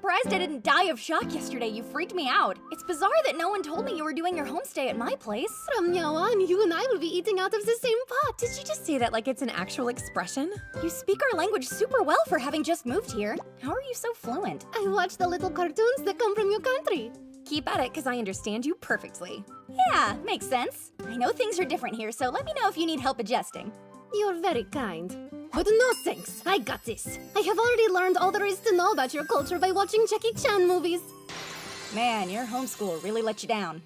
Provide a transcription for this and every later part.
surprised I didn't die of shock yesterday. You freaked me out. It's bizarre that no one told me you were doing your homestay at my place. From now on, you and I will be eating out of the same pot. Did you just say that like it's an actual expression? You speak our language super well for having just moved here. How are you so fluent? I watch the little cartoons that come from your country. Keep at it, because I understand you perfectly. Yeah, makes sense. I know things are different here, so let me know if you need help adjusting. You're very kind. But no thanks, I got this. I have already learned all there is to know about your culture by watching Jackie Chan movies. Man, your homeschool really let you down.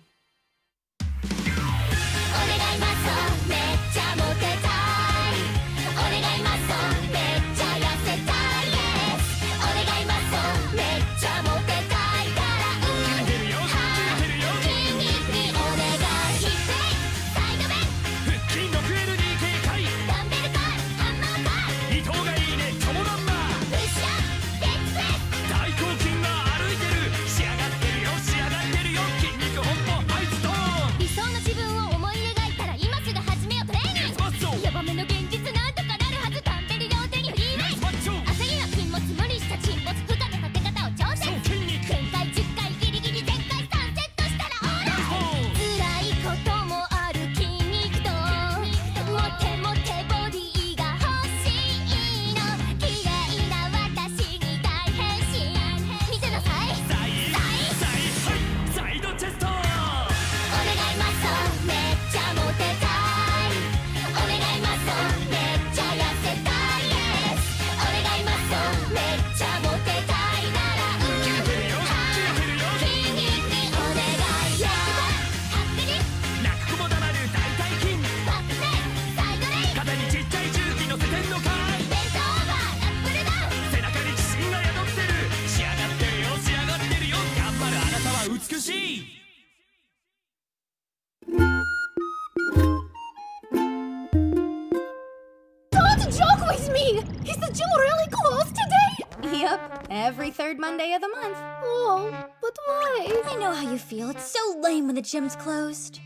Don't joke with me! Is the gym really closed today? Yep, every third Monday of the month. Oh, but why? I know how you feel. It's so lame when the gym's closed.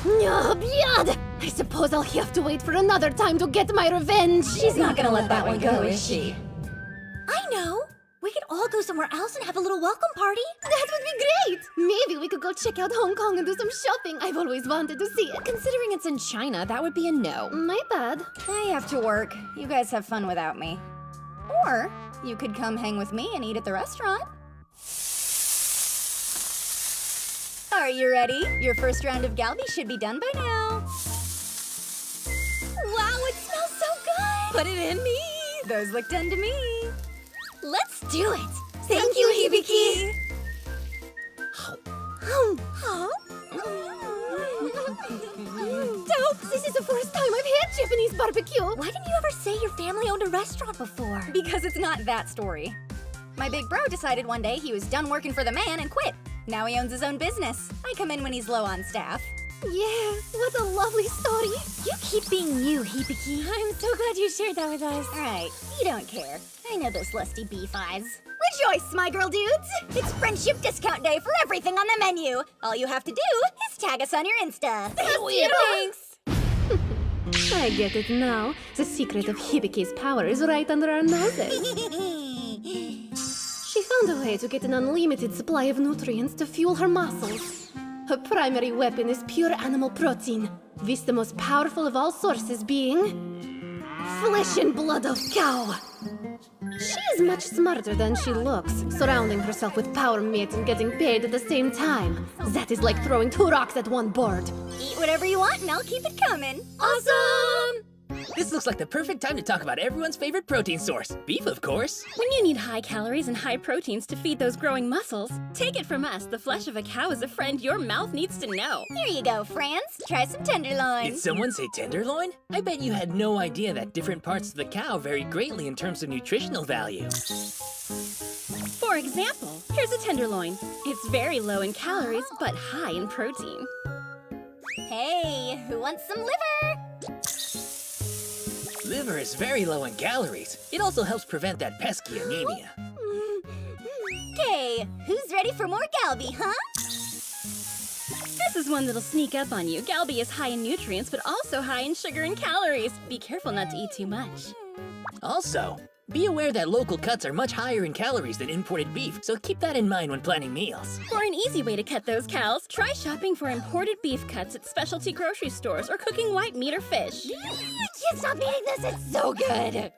No, blood! I suppose I'll have to wait for another time to get my revenge. She's not gonna let that one go, is she? I know! We could all go somewhere else and have a little welcome party. That would be great! Maybe we could go check out Hong Kong and do some shopping. I've always wanted to see it. Considering it's in China, that would be a no. My bad. I have to work. You guys have fun without me. Or you could come hang with me and eat at the restaurant. Are you ready? Your first round of galbi should be done by now. Wow, it smells so good! Put it in me! Those look done to me. Let's do it! Thank you, Hibiki! Dope! This is the first time I've had Japanese barbecue. Why didn't you ever say your family owned a restaurant before? Because it's not that story. My big bro decided one day he was done working for the man and quit. Now he owns his own business. I come in when he's low on staff. Yeah, what a lovely story. You keep being you, Hibiki. I'm so glad you shared that with us. Right, you don't care. I know those lusty beef eyes. Rejoice, my girl dudes! It's friendship discount day for everything on the menu. All you have to do is tag us on your Insta. Thanks! I get it now. The secret of Hibiki's power is right under our noses. She found a way to get an unlimited supply of nutrients to fuel her muscles. Her primary weapon is pure animal protein, this the most powerful of all sources being flesh and blood of cow. She is much smarter than she looks, surrounding herself with power mates and getting paid at the same time. That is like throwing two rocks at one board. Eat whatever you want and I'll keep it coming. Awesome! This looks like the perfect time to talk about everyone's favorite protein source. Beef, of course. When you need high calories and high proteins to feed those growing muscles, take it from us, the flesh of a cow is a friend your mouth needs to know. Here you go, friends. Try some tenderloin. Did someone say tenderloin? I bet you had no idea that different parts of the cow vary greatly in terms of nutritional value. For example, here's a tenderloin. It's very low in calories, but high in protein. Hey, who wants some liver? Liver is very low in calories. It also helps prevent that pesky anemia. Okay, who's ready for more galbi, huh? This is one that'll sneak up on you. Galbi is high in nutrients, but also high in sugar and calories. Be careful not to eat too much. Also, Be aware that local cuts are much higher in calories than imported beef, so keep that in mind when planning meals. For an easy way to cut those calories, try shopping for imported beef cuts at specialty grocery stores or cooking white meat or fish. I can't stop eating this, it's so good!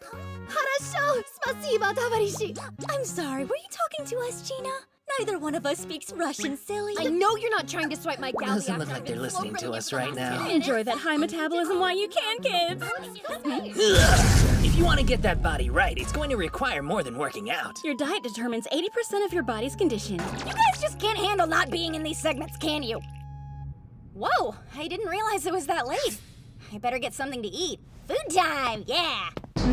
Хорошо! Спасибо, товарищи! I'm sorry, were you talking to us, Gina? Neither one of us speaks Russian, silly. I know you're not trying to swipe my gal. Doesn't look like they're listening to us right now. Enjoy that high metabolism while you can, kids. If you want to get that body right, it's going to require more than working out. Your diet determines 80% of your body's condition. You guys just can't handle not being in these segments, can you? Whoa, I didn't realize it was that late. I better get something to eat. Food time, yeah!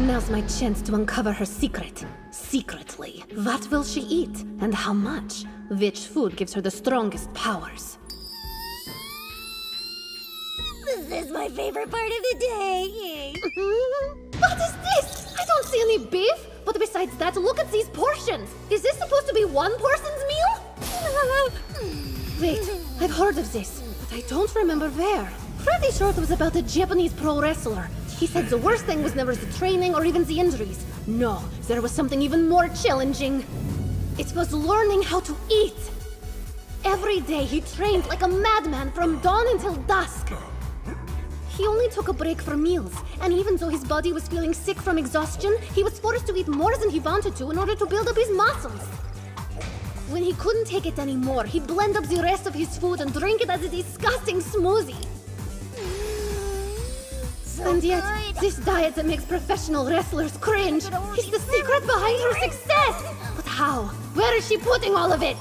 Now's my chance to uncover her secret. Secretly. What will she eat? And how much? Which food gives her the strongest powers? This is my favorite part of the day, yay! What is this? I don't see any beef. But besides that, look at these portions. Is this supposed to be one person's meal? Wait, I've heard of this, but I don't remember where. Pretty sure it was about a Japanese pro wrestler. He said the worst thing was never the training or even the injuries. No, there was something even more challenging. It was learning how to eat. Every day he trained like a madman from dawn until dusk. He only took a break for meals, and even though his body was feeling sick from exhaustion, he was forced to eat more than he wanted to in order to build up his muscles. When he couldn't take it anymore, he'd blend up the rest of his food and drink it as a disgusting smoothie. And yet, this diet that makes professional wrestlers cringe is the secret behind her success! But how? Where is she putting all of it?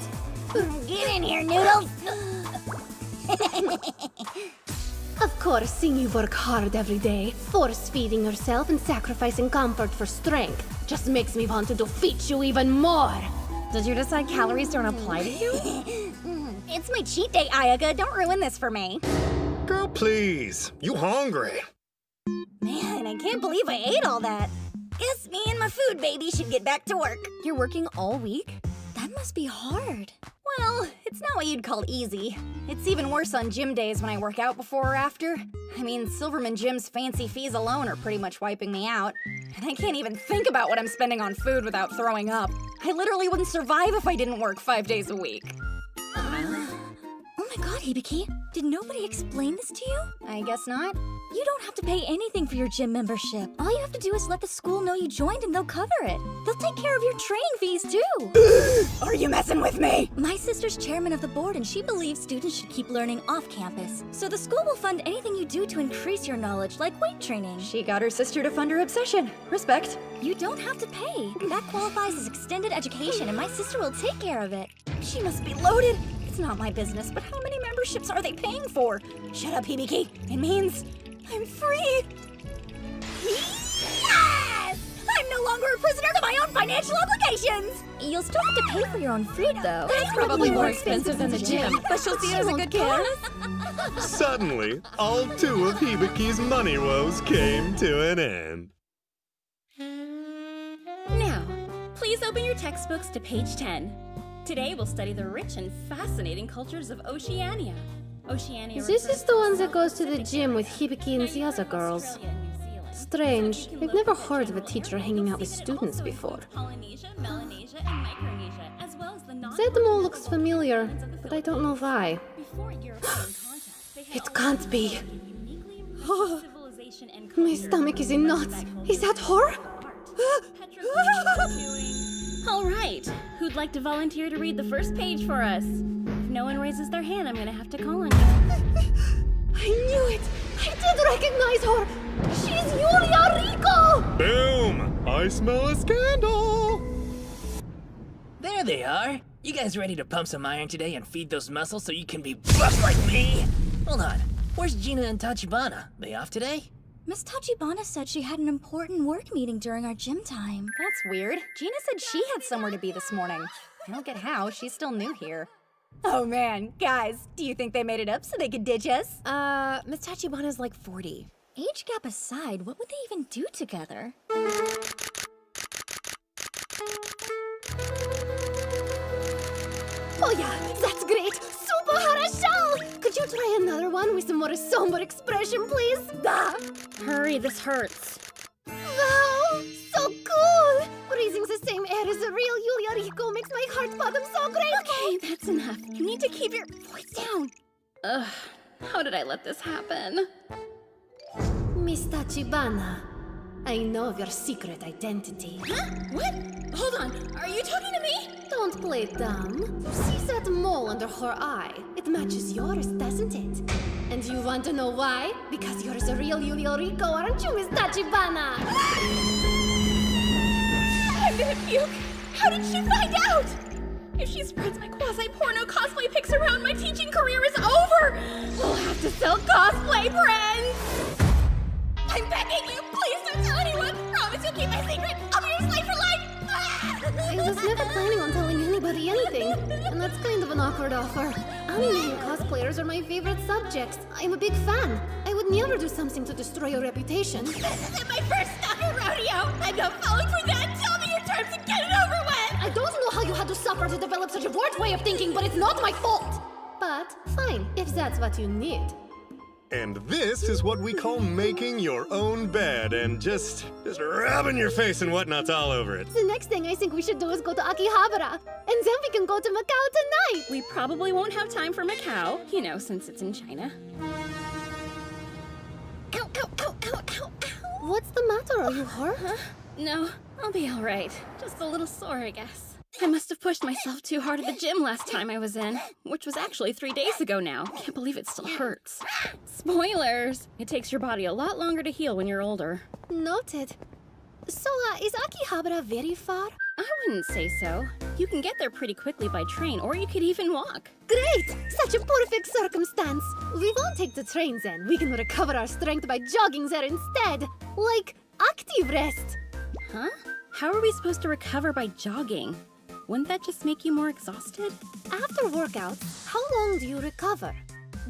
Get in here, Noodles! Of course, seeing you work hard every day, force-feeding yourself and sacrificing comfort for strength, just makes me want to defeat you even more! Did you decide calories don't apply to you? It's my cheat day, Ayaka. Don't ruin this for me. Girl, please. You hungry? Man, I can't believe I ate all that. Guess me and my food baby should get back to work. You're working all week? That must be hard. Well, it's not what you'd call easy. It's even worse on gym days when I work out before or after. I mean, Silverman Gym's fancy fees alone are pretty much wiping me out. And I can't even think about what I'm spending on food without throwing up. I literally wouldn't survive if I didn't work 5 days a week. Oh my god, Hibiki. Did nobody explain this to you? I guess not. You don't have to pay anything for your gym membership. All you have to do is let the school know you joined and they'll cover it. They'll take care of your training fees too. Are you messing with me? My sister's chairman of the board and she believes students should keep learning off campus. So the school will fund anything you do to increase your knowledge, like weight training. She got her sister to fund her obsession. Respect. You don't have to pay. That qualifies as extended education and my sister will take care of it. She must be loaded. It's not my business, but how many memberships are they paying for? Shut up, Hibiki. It means I'm free. Yes! I'm no longer a prisoner to my own financial obligations. You'll still have to pay for your own food though. That's probably more expensive than the gym, but she'll see it as a good bonus. Suddenly, all 2 of Hibiki's money woes came to an end. Now, please open your textbooks to page 10. Today we'll study the rich and fascinating cultures of Oceania. Oceania. This is the one that goes to the gym with Hibiki and the other girls. Strange. I've never heard of a teacher hanging out with students before. Polynesia, Melanesia, and Micronesia, as well as the That mall looks familiar, but I don't know why. Before European contact, they had It can't be. uniquely rich civilization and My culture. stomach is in knots. Is that her? All right, who'd like to volunteer to read the first page for us? If no one raises their hand, I'm gonna have to call on you. I knew it! I did recognize her! She's Yulia Rico! Boom! I smell a scandal! There they are. You guys ready to pump some iron today and feed those muscles so you can be buff like me? Hold on. Where's Gina and Tachibana? They off today? Miss Tachibana said she had an important work meeting during our gym time. That's weird. Gina said she had somewhere to be this morning. I don't get how. She's still new here. Oh man, guys, do you think they made it up so they could ditch us? Miss Tachibana's like 40. Age gap aside, what would they even do together? Oh yeah, that's great! Super хорошо! Could you try another one with some more somber expression, please? Hurry, this hurts. Wow, so cool! There is a real Yulia Rico makes my heart bottom so grateful. Okay, that's enough. You need to keep your voice down. Ugh, how did I let this happen? Miss Tachibana, I know of your secret identity. Huh? What? Hold on, are you talking to me? Don't play dumb. See that mole under her eye? It matches yours, doesn't it? And you want to know why? Because you're a real Yulia Rico, aren't you, Miss Tachibana? I'm gonna puke. How did she find out? If she spreads my quasi-porno cosplay pics around, my teaching career is over! We'll have to sell cosplay prints! I'm begging you, please don't tell anyone! Promise you'll keep my secret! I'll be your slave for life! I was never planning on telling anybody anything, and that's kind of an awkward offer. Anime and cosplayers are my favorite subjects. I'm a big fan. I would never do something to destroy your reputation. This isn't my first stalker rodeo! I'm not falling for that! Tell me your terms and get it over with! I don't know how you had to suffer to develop such a warped way of thinking, but it's not my fault! But, fine, if that's what you need. And this is what we call making your own bed and just rubbing your face and whatnots all over it. The next thing I think we should do is go to Akihabara, and then we can go to Macau tonight! We probably won't have time for Macau, you know, since it's in China. Ow, ow, ow, ow, ow, ow. What's the matter? Are you hurt? Huh? No, I'll be all right. Just a little sore, I guess. I must have pushed myself too hard at the gym last time I was in, which was actually 3 days ago now. Can't believe it still hurts. Spoilers! It takes your body a lot longer to heal when you're older. Noted. So, is Akihabara very far? I wouldn't say so. You can get there pretty quickly by train, or you could even walk. Great! Such a perfect circumstance! We won't take the train then. We can recover our strength by jogging there instead. Like, active rest. Huh? How are we supposed to recover by jogging? Wouldn't that just make you more exhausted? After workouts, how long do you recover?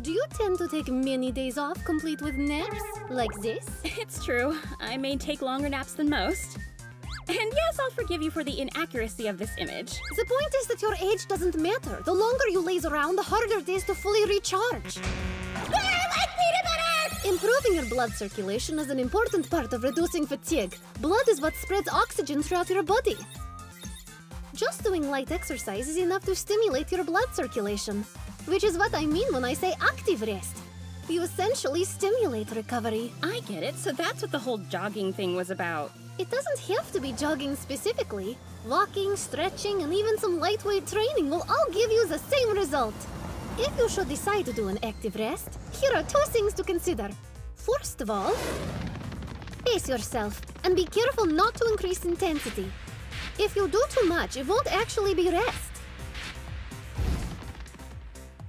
Do you tend to take many days off complete with naps? Like this? It's true. I may take longer naps than most. And yes, I'll forgive you for the inaccuracy of this image. The point is that your age doesn't matter. The longer you laze around, the harder it is to fully recharge. Improving your blood circulation is an important part of reducing fatigue. Blood is what spreads oxygen throughout your body. Just doing light exercise is enough to stimulate your blood circulation, which is what I mean when I say active rest. You essentially stimulate recovery. I get it, so that's what the whole jogging thing was about. It doesn't have to be jogging specifically. Walking, stretching, and even some lightweight training will all give you the same result. If you should decide to do an active rest, here are 2 things to consider. First of all, pace yourself and be careful not to increase intensity. If you do too much, it won't actually be rest.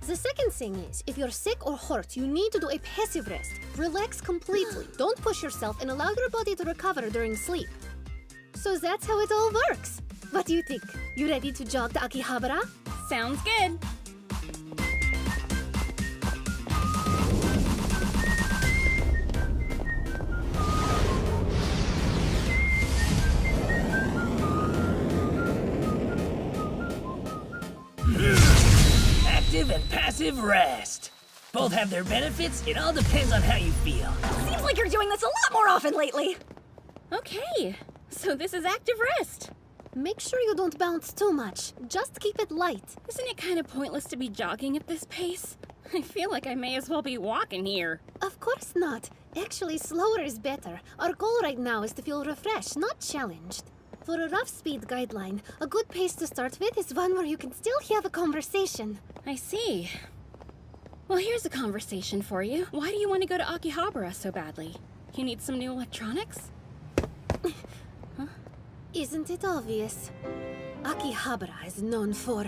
The second thing is, if you're sick or hurt, you need to do a passive rest. Relax completely. Don't push yourself and allow your body to recover during sleep. So that's how it all works. What do you think? You ready to jog to Akihabara? Sounds good. Active and passive rest. Both have their benefits. It all depends on how you feel. Seems like you're doing this a lot more often lately. Okay, so this is active rest. Make sure you don't bounce too much. Just keep it light. Isn't it kind of pointless to be jogging at this pace? I feel like I may as well be walking here. Of course not. Actually, slower is better. Our goal right now is to feel refreshed, not challenged. For a rough speed guideline, a good pace to start with is one where you can still have a conversation. I see. Well, here's a conversation for you. Why do you want to go to Akihabara so badly? You need some new electronics? Isn't it obvious? Akihabara is known for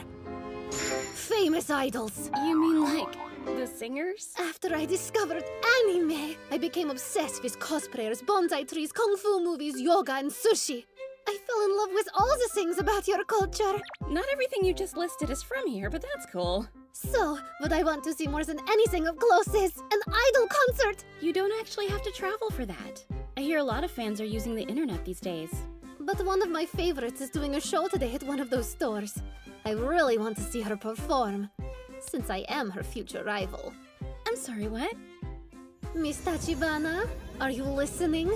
famous idols. You mean like the singers? After I discovered anime, I became obsessed with cosplayers, bonsai trees, kung fu movies, yoga, and sushi. I fell in love with all the things about your culture. Not everything you just listed is from here, but that's cool. So, what I want to see more than anything up close is an idol concert. You don't actually have to travel for that. I hear a lot of fans are using the internet these days. But one of my favorites is doing a show today at one of those stores. I really want to see her perform, since I am her future rival. I'm sorry, what? Miss Tachibana, are you listening?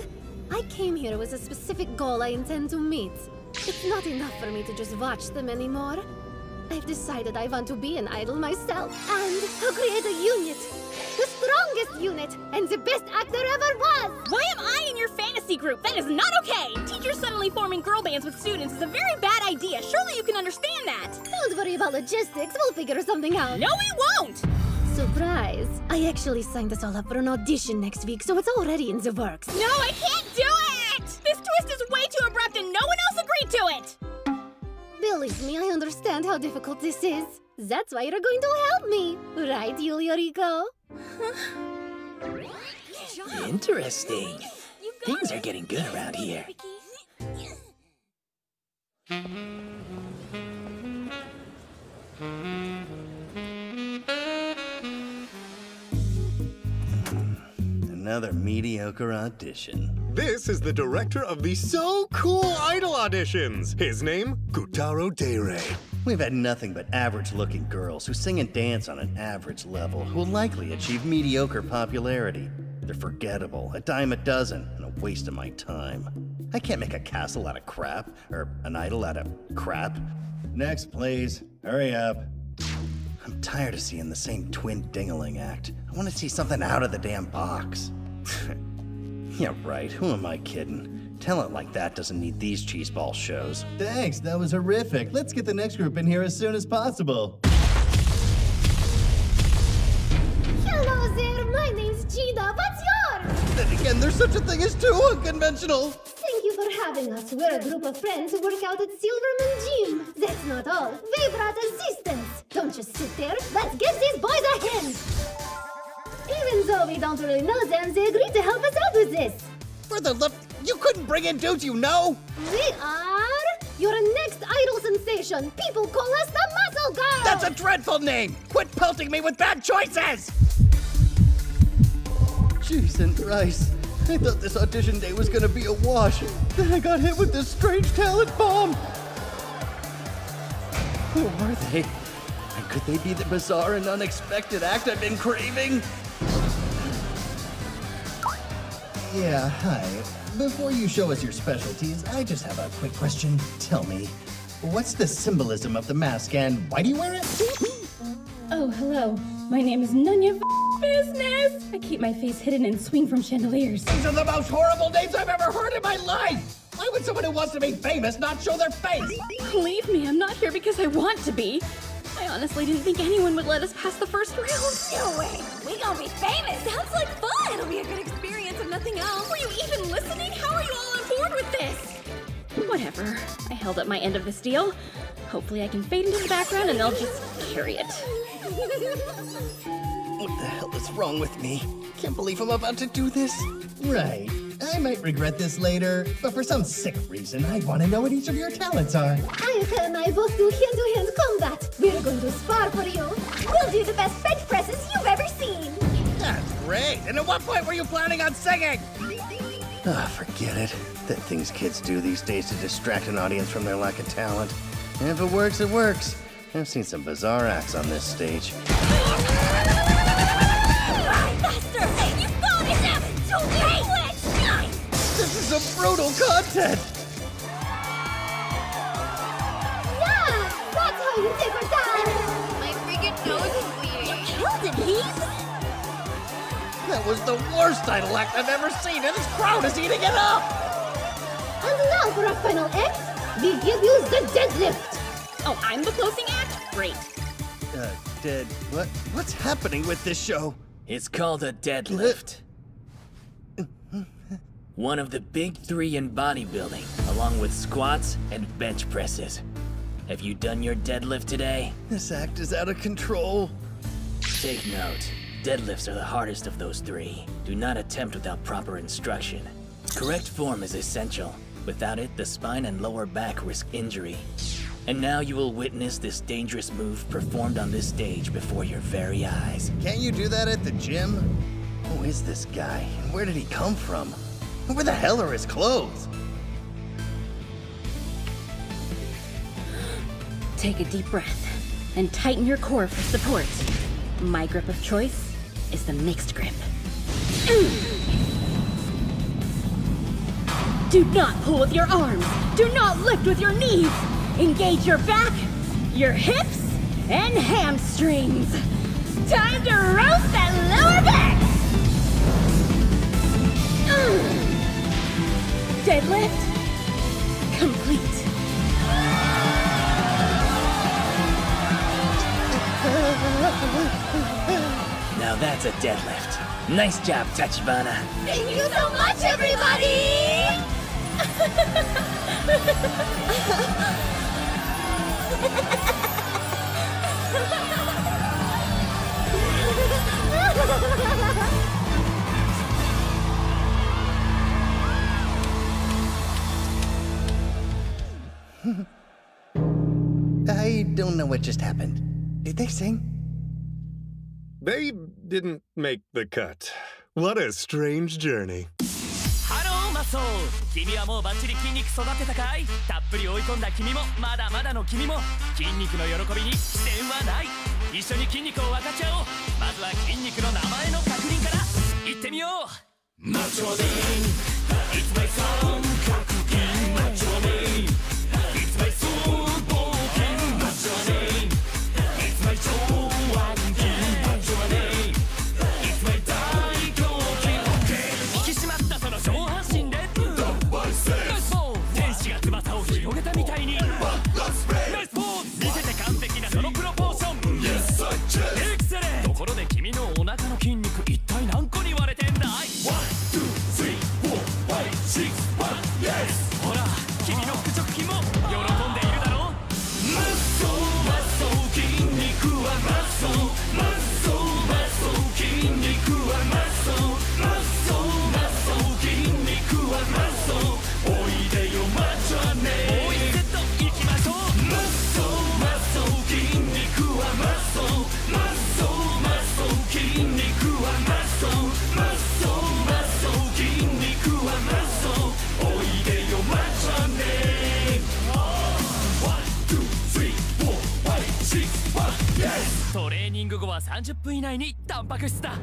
I came here with a specific goal I intend to meet. It's not enough for me to just watch them anymore. I've decided I want to be an idol myself and to create a unit. The strongest unit and the best actor ever was! Why am I in your fantasy group? That is not okay! Teachers suddenly forming girl bands with students is a very bad idea. Surely you can understand that! Don't worry about logistics, we'll figure something out. No, we won't! Surprise! I actually signed us all up for an audition next week, so it's already in the works. No, I can't do it! This twist is way too abrupt and no one else agreed to it! Believe me, I understand how difficult this is. That's why you're going to help me. Right, Yulia Rico? Interesting. Things are getting good around here. Another mediocre audition. This is the director of the So Cool Idol auditions. His name, Kutaro Deire. We've had nothing but average-looking girls who sing and dance on an average level who will likely achieve mediocre popularity. They're forgettable, a dime a dozen, and a waste of my time. I can't make a castle out of crap, or an idol out of crap. Next, please. Hurry up. I'm tired of seeing the same twin dingling act. I want to see something out of the damn box. Yeah, right. Who am I kidding? Talent like that doesn't need these cheeseball shows. Thanks, that was horrific. Let's get the next group in here as soon as possible. Hello there, my name's Gina. What's yours? Then again, there's such a thing as too unconventional. Thank you for having us. We're a group of friends who work out at Silverman Gym. That's not all. We brought assistants. Don't just sit there. Let's give these boys a hand. Even though we don't really know them, they agreed to help us out with this. For the love, you couldn't bring in dudes you know. We are your next idol sensation. People call us the Muscle Girls. That's a dreadful name. Quit pelting me with bad choices. Jeez and Christ. I thought this audition day was gonna be a wash. Then I got hit with this strange talent bomb. Who are they? And could they be the bizarre and unexpected act I've been craving? Yeah, hi. Before you show us your specialties, I just have a quick question. Tell me, what's the symbolism of the mask and why do you wear it? Oh, hello. My name is none of your business. I keep my face hidden and swing from chandeliers. These are the most horrible names I've ever heard in my life! Why would someone who wants to be famous not show their face? Believe me, I'm not here because I want to be. I honestly didn't think anyone would let us pass the first round. No way! We gonna be famous! Sounds like fun! It'll be a good experience if nothing else. Were you even listening? How are you all on board with this? Whatever. I held up my end of this deal. Hopefully I can fade into the background and they'll just carry it. What the hell is wrong with me? Can't believe I'm about to do this. Right. I might regret this later, but for some sick reason, I want to know what each of your talents are. Ayaka and I both do hand-to-hand combat. We're going to spar for you. We'll do the best bench presses you've ever seen! That's great. And at what point were you planning on singing? Ah, forget it. The things kids do these days to distract an audience from their lack of talent. And if it works, it works. I've seen some bizarre acts on this stage. Faster! You found it! Don't wait! This is a brutal contest. Yeah, that's how you take her down. My freaking nose is bleeding. You killed it, Heath! That was the worst idol act I've ever seen, and this crowd is eating it up. And now for our final act, we give you the deadlift. Oh, I'm the closing act? Great. Dead. What's happening with this show? It's called a deadlift. One of the big three in bodybuilding, along with squats and bench presses. Have you done your deadlift today? This act is out of control. Take note. Deadlifts are the hardest of those three. Do not attempt without proper instruction. Correct form is essential. Without it, the spine and lower back risk injury. And now you will witness this dangerous move performed on this stage before your very eyes. Can't you do that at the gym? Who is this guy? And where did he come from? And where the hell are his clothes? Take a deep breath and tighten your core for support. My grip of choice is the mixed grip. Do not pull with your arms. Do not lift with your knees. Engage your back, your hips, and hamstrings. Time to roast that lower back. Deadlift complete. Now that's a deadlift. Nice job, Tachibana. Thank you so much, everybody! I don't know what just happened. Did they sing? They didn't make the cut. What a strange journey. ハローマソー君はもうバッチリ筋肉育てたかいたっぷり追い込んだ君もまだまだの君も筋肉の喜びに視点はない一緒に筋肉を分かち合おうまずは筋肉の名前の確認からいってみようマチョディン It's my song 格言マチョディン It's my soul 冒険マチョディン It's my 超暗記マチョディン It's my 大胸筋 引き締まったその上半身でナイスボール天使が翼を広げたみたいにナイスポーズ見せて完璧なそのプロポーションエクセレントところで君のお腹の筋肉一体何個に割れてんだい 1, 2, 3, 4, 5, 6, 1, yes ほら君の腹直筋も喜んでいるだろマッソーマッソー筋肉はマッソーマッソーマッソー筋肉はマッソーマッソーマッソー筋肉はマッソーおいでよマッチョねもう一セットいきましょうマッソーマッソー筋肉はマッソーマッソーマッソー筋肉はマッソーマッソーマッソー筋肉はマッソーおいでよマッチョね 1, 2, 3, 4, 5, 6, 1, yes トレーニング後は30分以内にタンパク質だ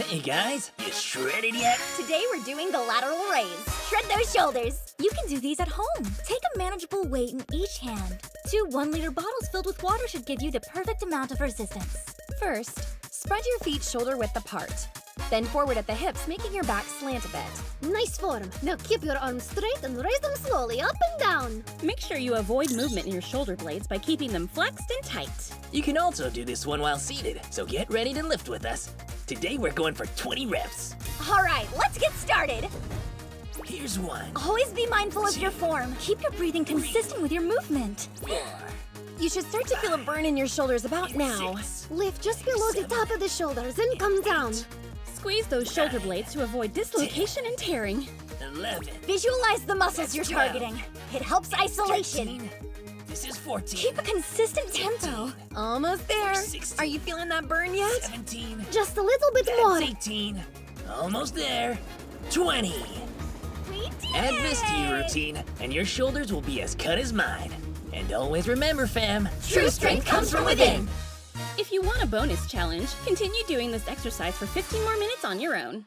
Hey guys, you shredded yet? Today we're doing the lateral raise. Shred those shoulders. You can do these at home. Take a manageable weight in each hand. 2 1-liter bottles filled with water should give you the perfect amount of resistance. First, spread your feet shoulder width apart. Then forward at the hips, making your back slant a bit. Nice form. Now keep your arms straight and raise them slowly up and down. Make sure you avoid movement in your shoulder blades by keeping them flexed and tight. You can also do this one while seated, so get ready to lift with us. Today we're going for 20 reps. All right, let's get started. Here's 1. Always be mindful of your form. Keep your breathing consistent with your movement. 4. You should start to feel a burn in your shoulders about now. 6. Lift just below the top of the shoulders and come down. Squeeze those shoulder blades to avoid dislocation and tearing. 11. Visualize the muscles you're 12. targeting. It helps isolation. 13. This is 14. Keep a consistent tempo. Almost there. 16. Are you feeling that burn yet? 17. Just a little bit more. That's 18. Almost there. 20. We did Add it! this to your routine, and your shoulders will be as cut as mine. And always remember, fam, True strength comes from within. If you want a bonus challenge, continue doing this exercise for 15 more minutes on your own.